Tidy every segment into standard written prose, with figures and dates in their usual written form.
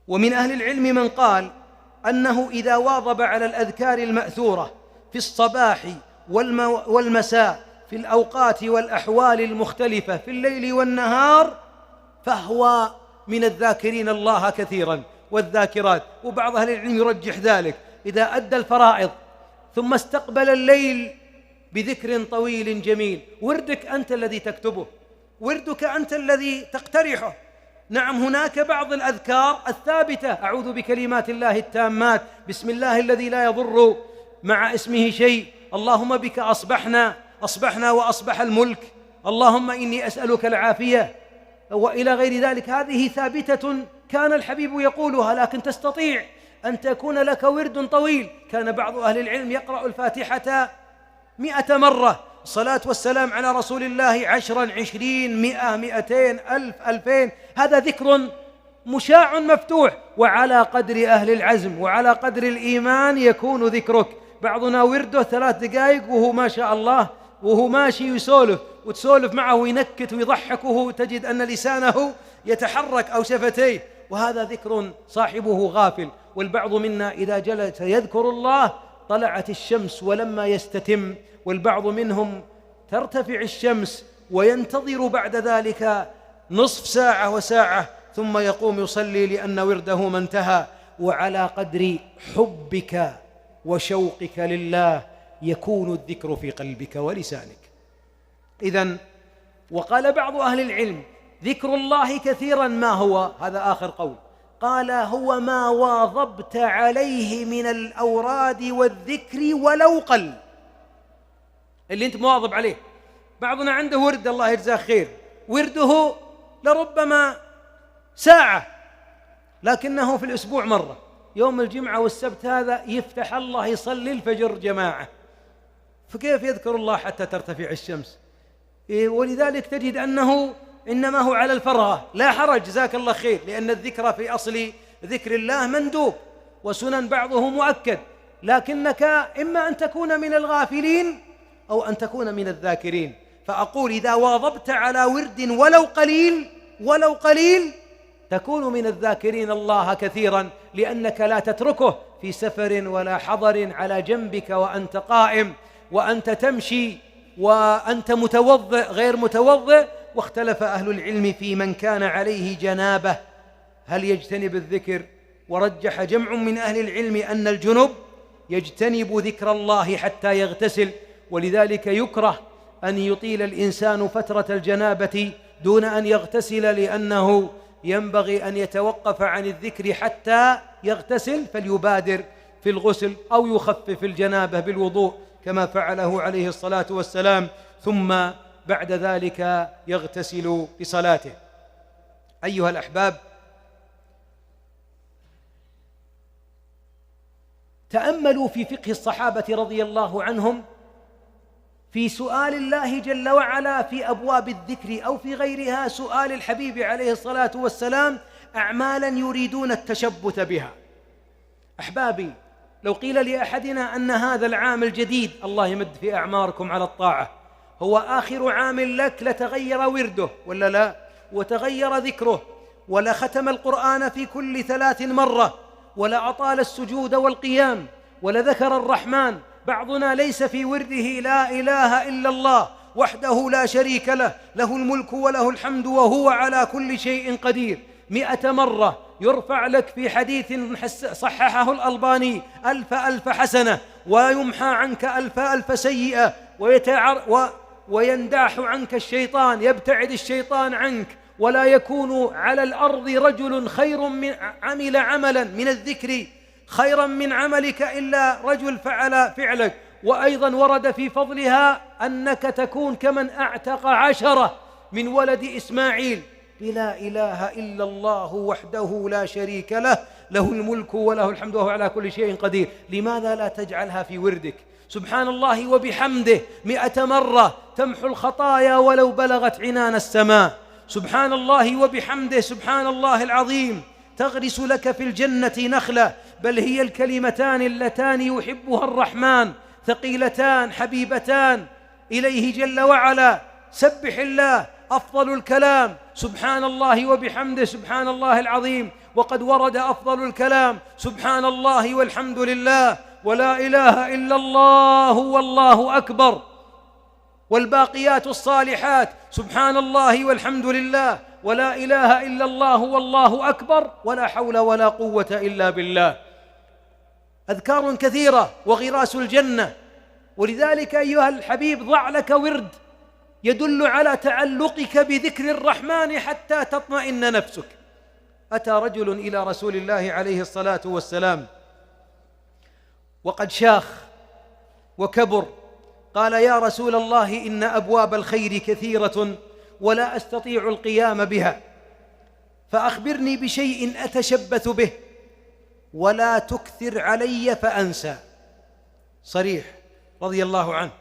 ومن أهل العلم من قال أنه إذا واظب على الأذكار المأثورة في الصباح والمساء في الأوقات والأحوال المختلفة في الليل والنهار فهو من الذاكرين الله كثيرا والذاكرات. وبعض أهل العلم يرجح ذلك إذا أدى الفرائض ثم استقبل الليل بذكر طويل جميل. وردك أنت الذي تكتبه، وردك أنت الذي تقترحه. نعم، هناك بعض الأذكار الثابتة: أعوذ بكلمات الله التامات، بسم الله الذي لا يضر مع اسمه شيء، اللهم بك أصبحنا وأصبح الملك، اللهم إني أسألك العافية، وإلى غير ذلك. هذه ثابتة كان الحبيب يقولها، لكن تستطيع أن تكون لك ورد طويل. كان بعض أهل العلم يقرأ الفاتحة 100 مرة، الصلاة والسلام على رسول الله 10 20 100 200 1000 2000. هذا ذكر مشاع مفتوح، وعلى قدر أهل العزم وعلى قدر الإيمان يكون ذكرك. بعضنا ورده 3 دقائق وهو ما شاء الله وهو ماشي يسولف، وتسولف معه وينكت ويضحكه، تجد أن لسانه يتحرك أو شفتيه، وهذا ذكر صاحبه غافل. والبعض منا إذا جلس يذكر الله طلعت الشمس ولما يستتم، والبعض منهم ترتفع الشمس وينتظر بعد ذلك نصف ساعة وساعة ثم يقوم يصلي لأن ورده ما انتهى. وعلى قدر حبك وشوقك لله يكون الذكر في قلبك ولسانك. إذن وقال بعض أهل العلم: ذكر الله كثيرا ما هو؟ هذا آخر قول، قال: هو ما واظبت عليه من الأوراد والذكر ولو قل. اللي أنت مواظب عليه. بعضنا عنده ورد الله يجزاه خير، ورده لربما ساعة، لكنه في الأسبوع مرة، يوم الجمعة والسبت هذا يفتح الله يصلي الفجر جماعة، فكيف يذكر الله حتى ترتفع الشمس؟ ولذلك تجد أنه إنما هو على الفرغة. لا حرج، جزاك الله خير، لأن الذكر في أصل ذكر الله مندوب، وسنن بعضه مؤكد، لكنك إما أن تكون من الغافلين أو أن تكون من الذاكرين. فأقول إذا واظبت على ورد ولو قليل تكون من الذاكرين الله كثيرا، لأنك لا تتركه في سفر ولا حضر، على جنبك وأنت قائم وأنت تمشي وأنت متوضئ غير متوضئ. واختلف أهل العلم في من كان عليه جنابة هل يجتنب الذكر، ورجح جمع من أهل العلم أن الجنب يجتنب ذكر الله حتى يغتسل، ولذلك يكره أن يطيل الإنسان فترة الجنابة دون أن يغتسل، لأنه ينبغي أن يتوقف عن الذكر حتى يغتسل، فليبادر في الغسل أو يخفف الجنابة بالوضوء كما فعله عليه الصلاة والسلام، ثم بعد ذلك يغتسل بصلاته. أيها الأحباب، تأملوا في فقه الصحابة رضي الله عنهم في سؤال الله جل وعلا في أبواب الذكر أو في غيرها، سؤال الحبيب عليه الصلاة والسلام أعمالا يريدون التشبث بها. أحبابي، لو قيل لأحدنا أن هذا العام الجديد، الله يمد في أعماركم على الطاعة، هو آخر عام لك، لتغير ورده ولا لا، وتغير ذكره، ولا ختم القرآن في كل 3 مرة، ولا أطال السجود والقيام، ولا ذكر الرحمن. بعضنا ليس في ورده لا إله إلا الله وحده لا شريك له، له الملك وله الحمد وهو على كل شيء قدير 100 مرة. يرفع لك في حديث صححه الألباني 1000 حسنة، ويمحى عنك 1000 سيئة، وينداح عنك الشيطان، يبتعد الشيطان عنك، ولا يكون على الأرض رجل خير من عمل عملا من الذكر خيرا من عملك إلا رجل فعل فعلك. وأيضا ورد في فضلها أنك تكون كمن أعتق 10 من ولد إسماعيل بلا إله إلا الله وحده لا شريك له، له الملك وله الحمد وهو على كل شيء قدير. لماذا لا تجعلها في وردك؟ سبحان الله وبحمده 100 مرة تمحو الخطايا ولو بلغت عنان السماء. سبحان الله وبحمده سبحان الله العظيم تغرس لك في الجنة نخلة، بل هي الكلمتان اللتان يحبها الرحمن، ثقيلتان حبيبتان إليه جل وعلا. سبح الله أفضل الكلام، سبحان الله وبحمده سبحان الله العظيم. وقد ورد أفضل الكلام: سبحان الله والحمد لله ولا إله إلا الله والله أكبر. والباقيات الصالحات: سبحان الله والحمد لله ولا إله إلا الله والله أكبر ولا حول ولا قوة إلا بالله. أذكار كثيرة وغراس الجنة. ولذلك أيها الحبيب ضع لك ورد يدل على تعلقك بذكر الرحمن حتى تطمئن نفسك. أتى رجل إلى رسول الله عليه الصلاة والسلام وقد شاخ وكبر، قال: يا رسول الله، إن أبواب الخير كثيرة ولا أستطيع القيام بها، فأخبرني بشيء أتشبث به ولا تكثر علي فأنسى. صريح رضي الله عنه: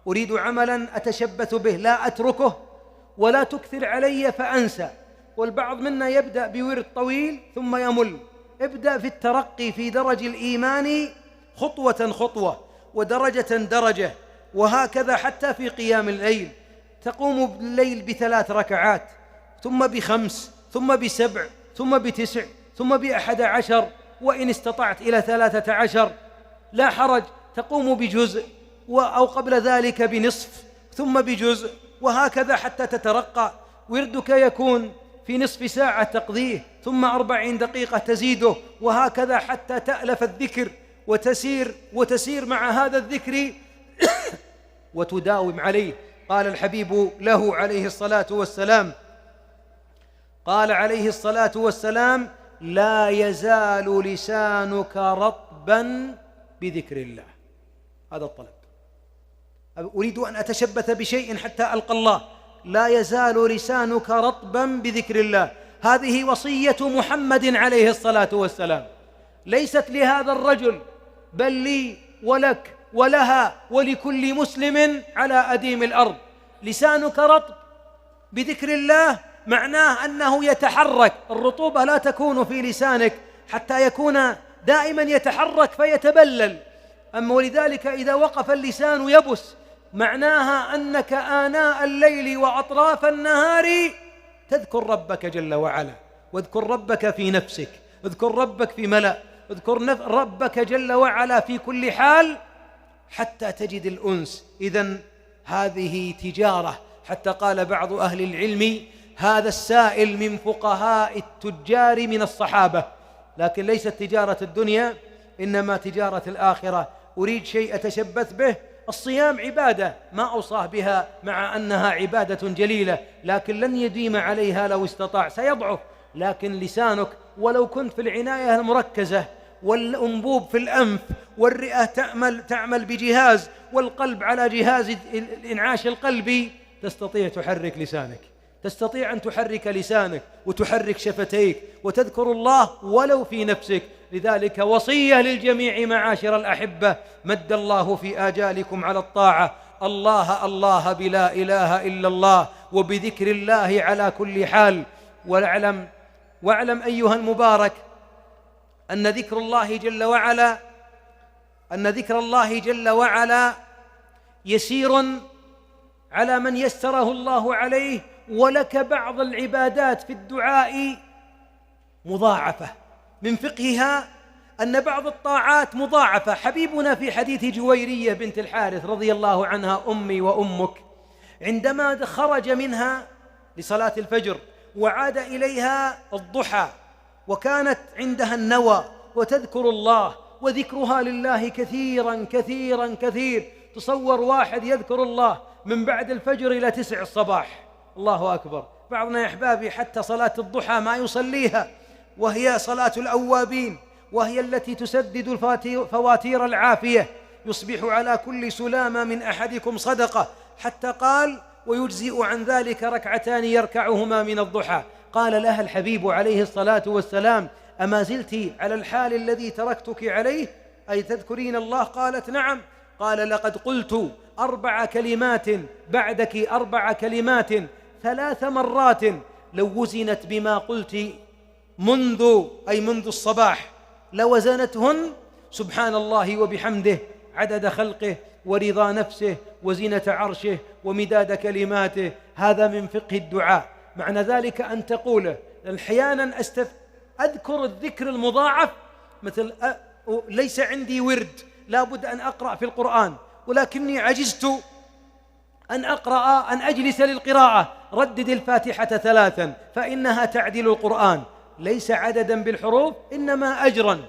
أريد عملا أتشبث به لا أتركه ولا تكثر علي فأنسى. والبعض منا يبدأ بورد طويل ثم يمل. ابدأ في الترقي في درج الإيمان خطوة خطوة ودرجة درجة، وهكذا حتى في قيام الليل. تقوم بالليل ب3 ركعات، ثم ب5، ثم ب7، ثم ب9، ثم ب11، وإن استطعت إلى 13 لا حرج. تقوم بجزء أو قبل ذلك بنصف، ثم بجزء، وهكذا حتى تترقى. وردك يكون في نصف ساعة تقضيه، ثم 40 دقيقة تزيده، وهكذا حتى تألف الذكر وتسير مع هذا الذكر وتداوم عليه. قال الحبيب له عليه الصلاة والسلام: لا يزال لسانك رطبا بذكر الله. هذا الطلب. أريد أن أتشبث بشيء حتى ألقى الله. لا يزال لسانك رطبا بذكر الله. هذه وصية محمد عليه الصلاة والسلام، ليست لهذا الرجل بل لي ولك ولها ولكل مسلم على أديم الأرض. لسانك رطب بذكر الله معناه أنه يتحرك. الرطوبة لا تكون في لسانك حتى يكون دائما يتحرك فيتبلل. أما ولذلك إذا وقف اللسان يبس، معناها أنك آناء الليل وأطراف النهار تذكر ربك جل وعلا. واذكر ربك في نفسك، اذكر ربك في ملأ، اذكر ربك جل وعلا في كل حال حتى تجد الأنس. إذن هذه تجارة. حتى قال بعض أهل العلم: هذا السائل من فقهاء التجار من الصحابة. لكن ليست تجارة الدنيا، إنما تجارة الآخرة. أريد شيء أتشبث به. الصيام عبادة ما أوصاه بها، مع أنها عبادة جليلة، لكن لن يديم عليها لو استطاع، سيضعف. لكن لسانك ولو كنت في العناية المركزة والأنبوب في الأنف والرئة تعمل بجهاز والقلب على جهاز الإنعاش القلبي، تستطيع تحرك لسانك، تستطيع أن تحرك لسانك وتحرك شفتيك وتذكر الله ولو في نفسك. لذلك وصية للجميع معاشر الأحبة: مد الله في آجالكم على الطاعة. الله الله بلا إله إلا الله، وبذكر الله على كل حال. واعلم أيها المبارك أن ذكر الله جل وعلا يسير على من يسره الله عليه. ولك بعض العبادات في الدعاء مضاعفة. من فقهها أن بعض الطاعات مضاعفة. حبيبنا في حديث جويرية بنت الحارث رضي الله عنها: أمي وأمك، عندما خرج منها لصلاة الفجر وعاد إليها الضحى وكانت عندها النوى وتذكر الله، وذكرها لله كثيرا كثيرا كثير. تصور واحد يذكر الله من بعد الفجر إلى 9 الصباح، الله أكبر. بعضنا يا أحبابي حتى صلاة الضحى ما يصليها، وهي صلاة الأوابين، وهي التي تسدد فواتير العافية. يصبح على كل سلامة من أحدكم صدقة، حتى قال: ويجزئ عن ذلك 2 يركعهما من الضحى. قال لها الحبيب عليه الصلاة والسلام: أما زلت على الحال الذي تركتك عليه، أي تذكرين الله؟ قالت: نعم. قال: لقد قلت 4 كلمات بعدك، 4 كلمات 3 مرات، لو وزنت بما قلت منذ الصباح لوزنتهن سبحان الله وبحمده عدد خلقه ورضا نفسه وزنة عرشه ومداد كلماته. هذا من فقه الدعاء. معنى ذلك أن تقوله. أحيانا أذكر الذكر المضاعف، مثل ليس عندي ورد لا بد أن أقرأ في القرآن ولكني عجزت أن أجلس للقراءة، ردد الفاتحة 3 فإنها تعدل القرآن، ليس عددا بالحروف إنما أجرا.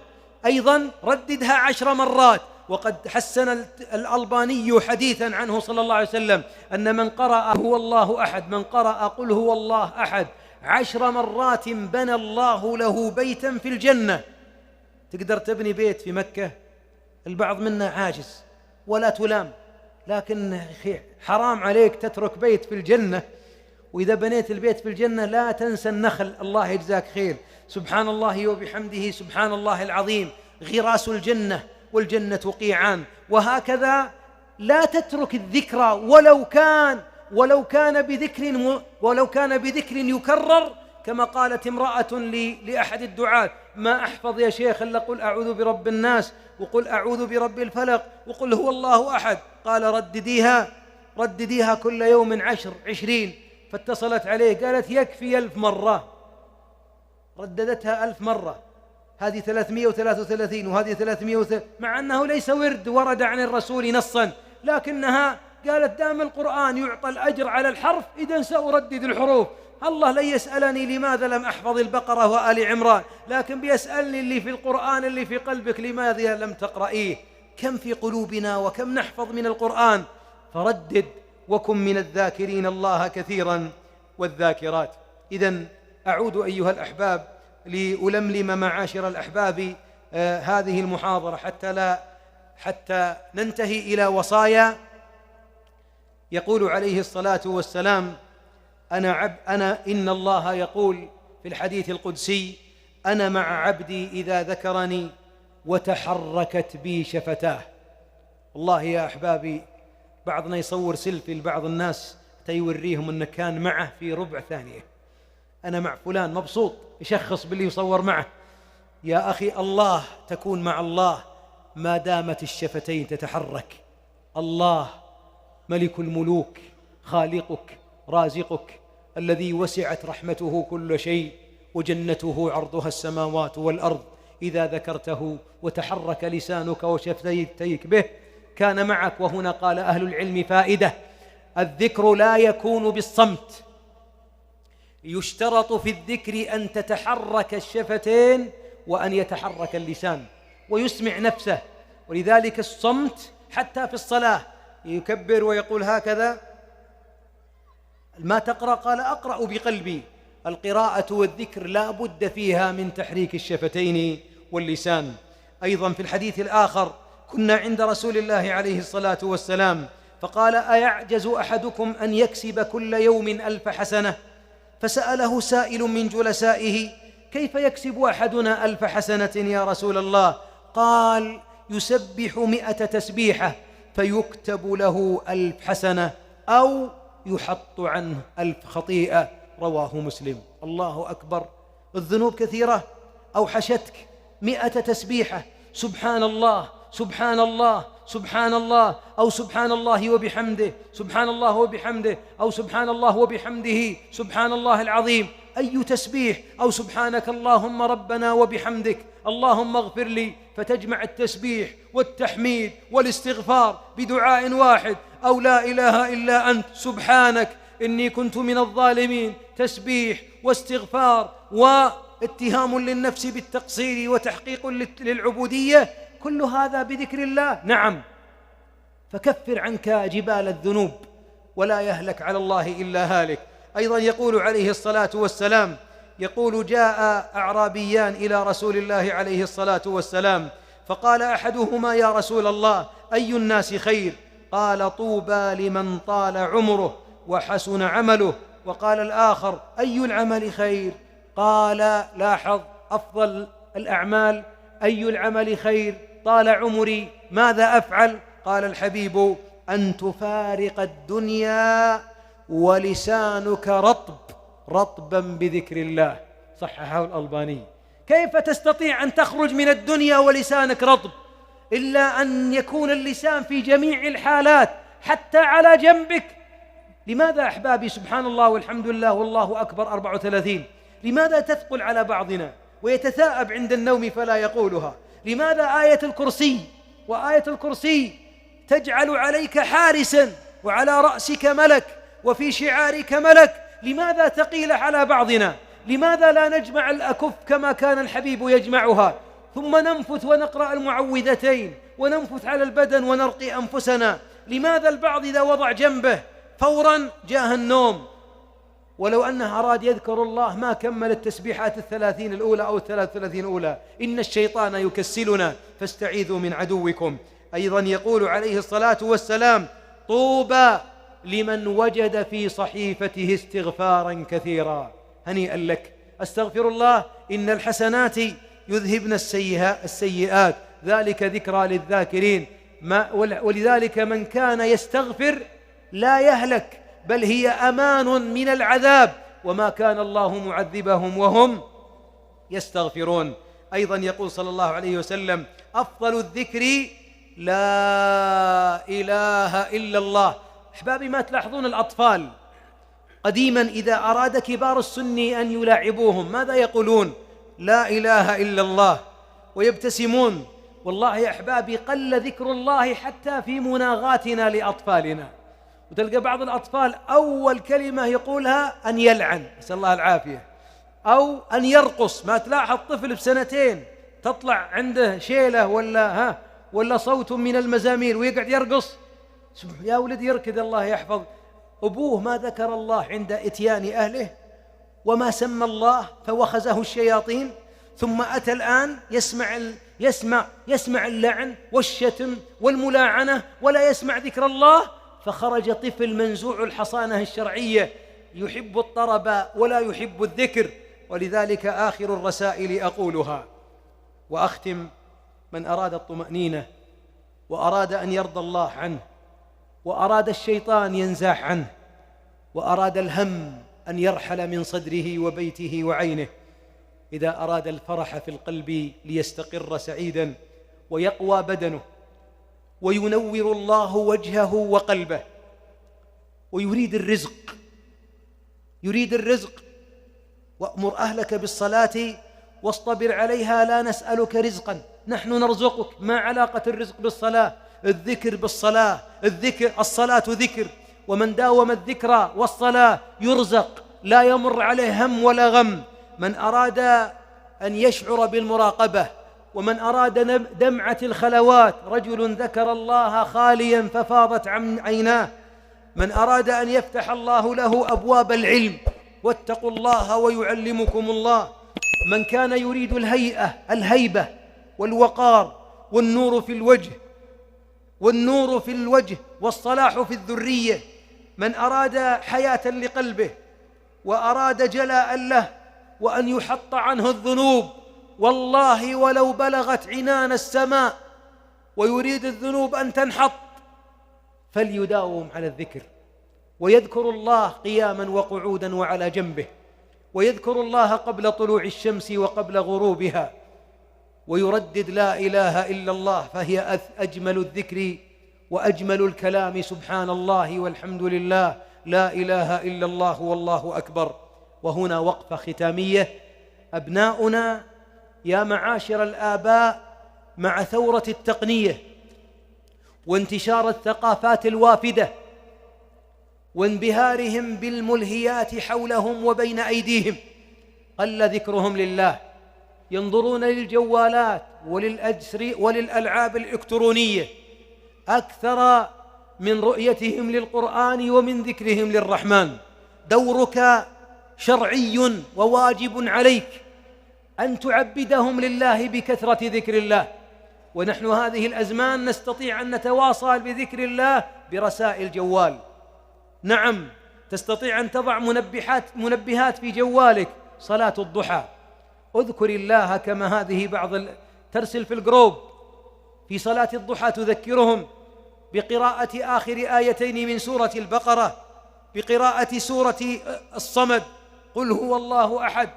أيضا رددها 10 مرات. وقد حسن الألباني حديثا عنه صلى الله عليه وسلم أن من قرأ هو الله أحد، من قرأ قل هو الله أحد 10 مرات بنى الله له بيتا في الجنة. تقدر تبني بيت في مكة؟ البعض منا عاجز ولا تلام، لكن حرام عليك تترك بيت في الجنة. وإذا بنيت البيت في الجنة لا تنسى النخل، الله يجزاك خير، سبحان الله وبحمده سبحان الله العظيم، غراس الجنة، والجنة قيعان. وهكذا لا تترك الذكرى ولو كان بذكر يكرر، كما قالت امرأة لأحد الدعاة: ما أحفظ يا شيخ إلا قل أعوذ برب الناس وقل أعوذ برب الفلق وقل هو الله أحد. قال ردديها كل يوم 20. فاتصلت عليه قالت يكفي 1000 مرة، رددتها 1000 مرة، هذه 333 وهذه 300، مع أنه ليس ورد ورد عن الرسول نصا، لكنها قالت دام القرآن يعطى الأجر على الحرف إذن سأردد الحروف. الله لا يسألني لماذا لم أحفظ البقرة وآل عمران، لكن بيسألني اللي في القرآن اللي في قلبك لماذا لم تقرأيه. كم في قلوبنا وكم نحفظ من القرآن، فردد وكن من الذاكرين الله كثيرا والذاكرات. إذن أعود أيها الأحباب لألملم معاشر الأحباب هذه المحاضرة حتى ننتهي إلى وصايا. يقول عليه الصلاة والسلام: إن الله يقول في الحديث القدسي: أنا مع عبدي إذا ذكرني وتحركت بي شفتاه. والله يا أحبابي بعضنا يصور سيلفي لبعض الناس تيوريهم أنه كان معه في ربع ثانية، أنا مع فلان مبسوط، يشخص باللي يصور معه. يا أخي الله تكون مع الله ما دامت الشفتين تتحرك. الله ملك الملوك، خالقك، رازقك، الذي وسعت رحمته كل شيء، وجنته عرضها السماوات والأرض. إذا ذكرته وتحرك لسانك وشفتيك به كان معك. وهنا قال أهل العلم فائدة: الذكر لا يكون بالصمت، يشترط في الذكر أن تتحرك الشفتين وأن يتحرك اللسان ويسمع نفسه. ولذلك الصمت حتى في الصلاة يكبر ويقول هكذا: ما تقرأ؟ قال أقرأ بقلبي. القراءة والذكر لا بد فيها من تحريك الشفتين واللسان. أيضا في الحديث الآخر: كنا عند رسول الله عليه الصلاة والسلام فقال: أيعجز أحدكم أن يكسب كل يوم 1000 حسنة؟ فسأله سائل من جلسائه: كيف يكسب أحدنا 1000 حسنة يا رسول الله؟ قال: يسبح 100 تسبيحة فيكتب له 1000 حسنة أو يحط عنه 1000 خطيئة. رواه مسلم. الله أكبر، الذنوب كثيرة أوحشتك 100 تسبيحة، سبحان الله سبحان الله سبحان الله، أو سبحان الله وبحمده سبحان الله وبحمده، أو سبحان الله وبحمده سبحان الله العظيم. أي تسبيح، أو سبحانك اللهم ربنا وبحمدك اللهم اغفر لي، فتجمع التسبيح والتحميد والاستغفار بدعاء واحد، أو لا إله إلا أنت سبحانك إني كنت من الظالمين، تسبيح واستغفار واتهام للنفس بالتقصير وتحقيق للعبودية، كل هذا بذكر الله. نعم، فكفر عنك جبال الذنوب ولا يهلك على الله إلا هالك. أيضا يقول عليه الصلاة والسلام: يقول: جاء أعرابيان إلى رسول الله عليه الصلاة والسلام فقال أحدهما: يا رسول الله، أي الناس خير؟ قال: طوبى لمن طال عمره وحسن عمله. وقال الآخر: أي العمل خير؟ قال: لاحظ، أفضل الأعمال أي العمل خير؟ طال عمري، ماذا أفعل؟ قال الحبيب: أن تفارق الدنيا ولسانك رطبا بذكر الله. صححه الألباني. كيف تستطيع أن تخرج من الدنيا ولسانك رطب؟ إلا أن يكون اللسان في جميع الحالات حتى على جنبك. لماذا أحبابي سبحان الله والحمد لله والله أكبر 34؟ لماذا تثقل على بعضنا ويتثاءب عند النوم فلا يقولها؟ لماذا آية الكرسي؟ وآية الكرسي تجعل عليك حارسا وعلى رأسك ملك وفي شعارك ملك، لماذا ثقيلة على بعضنا؟ لماذا لا نجمع الأكف كما كان الحبيب يجمعها، ثم ننفث ونقرأ المعوذتين وننفث على البدن ونرقي أنفسنا؟ لماذا البعض إذا وضع جنبه فورا جاء النوم، ولو أنه أراد يذكر الله ما كمل التسبيحات 30 الأولى أو 33 الأولى؟ إن الشيطان يكسلنا فاستعيذوا من عدوكم. أيضا يقول عليه الصلاة والسلام: طوبى لمن وجد في صحيفته استغفارا كثيرا. هنيئا لك، استغفر الله، إن الحسنات يذهبن السيئات، ذلك ذكرى للذاكرين. ولذلك من كان يستغفر لا يهلك، بل هي أمان من العذاب، وما كان الله معذبهم وهم يستغفرون. أيضا يقول صلى الله عليه وسلم: أفضل الذكر لا إله إلا الله. أحبابي، ما تلاحظون الأطفال قديما إذا أراد كبار السن أن يلاعبوهم ماذا يقولون؟ لا إله إلا الله، ويبتسمون. والله يا أحبابي قل ذكر الله حتى في مناغاتنا لأطفالنا، وتلقى بعض الأطفال أول كلمة يقولها أن يلعن، نسأل الله العافية، أو أن يرقص. ما تلاحظ طفل بسنتين تطلع عنده شيلة ولا صوت من المزامير ويقعد يرقص؟ يا ولد يركض الله يحفظ. أبوه ما ذكر الله عند إتيان أهله وما سمى الله فوخزه الشياطين، ثم أتى الآن يسمع اللعن والشتم والملاعنة ولا يسمع ذكر الله، فخرج طفل منزوع الحصانة الشرعية يحب الطرب ولا يحب الذكر. ولذلك آخر الرسائل أقولها وأختم: من أراد الطمأنينة وأراد أن يرضى الله عنه، وأراد الشيطان ينزاح عنه، وأراد الهم أن يرحل من صدره وبيته وعينه، إذا أراد الفرح في القلب ليستقر سعيدا ويقوى بدنه وينور الله وجهه وقلبه ويريد الرزق، وأمر أهلك بالصلاة واصطبر عليها لا نسألك رزقا نحن نرزقك. ما علاقة الرزق بالصلاة؟ الذكر بالصلاة، الصلاة ذكر، ومن داوم الذكر والصلاة يرزق، لا يمر عليه هم ولا غم. من أراد أن يشعر بالمراقبة، ومن أراد دمعة الخلوات، رجل ذكر الله خاليا ففاضت عيناه. من أراد أن يفتح الله له أبواب العلم، واتقوا الله ويعلمكم الله. من كان يريد الهيبة والوقار والنور في الوجه والصلاح في الذرية، من أراد حياة لقلبه وأراد جلاء له وأن يحط عنه الذنوب، والله ولو بلغت عنان السماء ويريد الذنوب أن تنحط، فليداوم على الذكر، ويذكر الله قياما وقعودا وعلى جنبه، ويذكر الله قبل طلوع الشمس وقبل غروبها، ويردد لا إله إلا الله، فهي أجمل الذكر وأجمل الكلام. سبحان الله والحمد لله، لا إله إلا الله والله أكبر. وهنا وقفة ختامية. أبناؤنا يا معاشر الآباء، مع ثورة التقنية وانتشار الثقافات الوافدة وانبهارهم بالملهيات حولهم وبين أيديهم، قل ذكرهم لله. ينظرون للجوالات وللألعاب الإلكترونية أكثر من رؤيتهم للقرآن ومن ذكرهم للرحمن. دورك شرعي وواجب عليك أن تعبدهم لله بكثرة ذكر الله. ونحن هذه الأزمان نستطيع أن نتواصل بذكر الله برسائل جوال. نعم، تستطيع أن تضع منبهات في جوالك، صلاة الضحى، اذكر الله كما هذه ترسل في الجروب في صلاة الضحى تذكرهم بقراءة آخر آيتين من سورة البقرة، بقراءة سورة الصمد، قل هو الله أحد،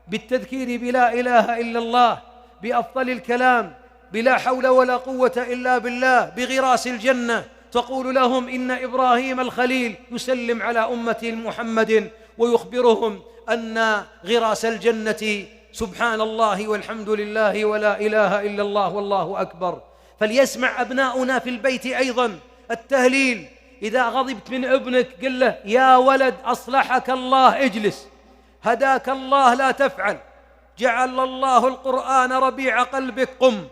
بالتذكير بلا إله إلا الله، بأفضل الكلام، بلا حول ولا قوة إلا بالله، بغراس الجنة. تقول لهم إن إبراهيم الخليل يسلم على أمة محمد ويخبرهم أن غراس الجنة سبحان الله والحمد لله ولا إله إلا الله والله أكبر. فليسمع أبناؤنا في البيت أيضا التهليل. إذا غضبت من ابنك قل له: يا ولد أصلحك الله اجلس، هداك الله لا تفعل، جعل الله القرآن ربيع قلبك قم،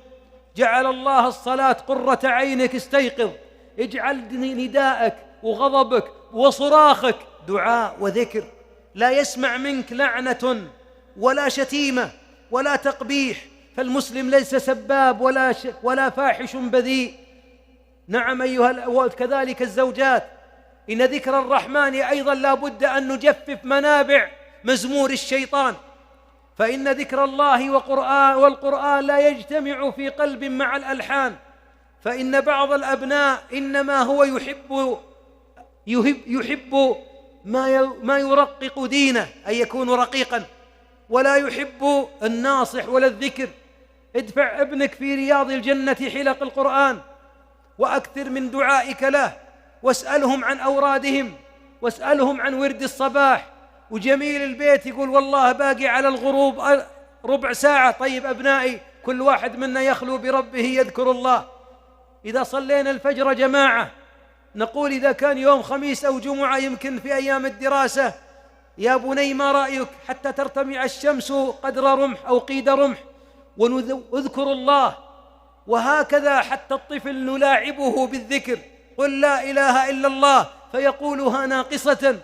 جعل الله الصلاة قرة عينك استيقظ. اجعل نداءك وغضبك وصراخك دعاء وذكر. لا يسمع منك لعنة ولا شتيمة ولا تقبيح، فالمسلم ليس سباب ولا فاحش بذيء. نعم وكذلك الزوجات، إن ذكر الرحمن أيضا لا بد أن نجفف منابع مزمور الشيطان، فإن ذكر الله والقرآن لا يجتمع في قلب مع الألحان. فإن بعض الأبناء إنما هو يحب ما يرقق دينه، أن يكون رقيقا، ولا يحب الناصح ولا الذكر. ادفع ابنك في رياض الجنة حلق القرآن، وأكثر من دعائك له، واسألهم عن أورادهم، واسألهم عن ورد الصباح. وجميل البيت يقول: والله باقي على الغروب ربع ساعة. طيب أبنائي، كل واحد منا يخلو بربه يذكر الله. إذا صلينا الفجر جماعة، نقول إذا كان يوم خميس أو جمعة يمكن في أيام الدراسة: يا بني ما رأيك حتى ترتمع الشمس قدر رمح أو قيد رمح واذكر الله. وهكذا حتى الطفل نلاعبه بالذكر: قل لا إله إلا الله، فيقولها ناقصة،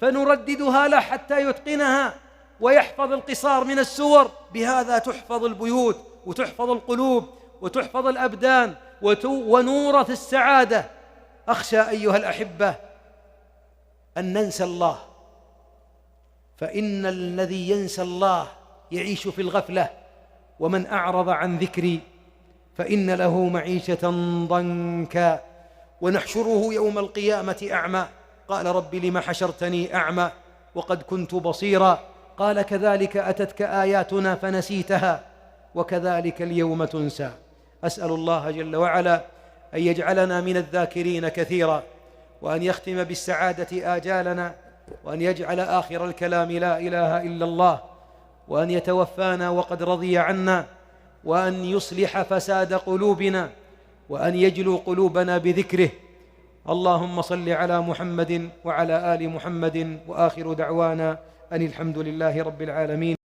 فنرددها له حتى يتقنها ويحفظ القصار من السور. بهذا تحفظ البيوت وتحفظ القلوب وتحفظ الأبدان ونورث السعادة. أخشى أيها الأحبة أن ننسى الله، فإن الذي ينسى الله يعيش في الغفلة. ومن أعرض عن ذكري فإن له معيشة ضنكا ونحشره يوم القيامة أعمى. قال: رب لم حشرتني أعمى وقد كنت بصيرا. قال: كذلك أتتك آياتنا فنسيتها وكذلك اليوم تنسى. أسأل الله جل وعلا أن يجعلنا من الذاكرين كثيرا، وأن يختم بالسعادة آجالنا، وأن يجعل آخر الكلام لا إله إلا الله، وأن يتوفانا وقد رضي عنا، وأن يصلح فساد قلوبنا، وأن يجلو قلوبنا بذكره. اللهم صل على محمد وعلى آل محمد، وآخر دعوانا أن الحمد لله رب العالمين.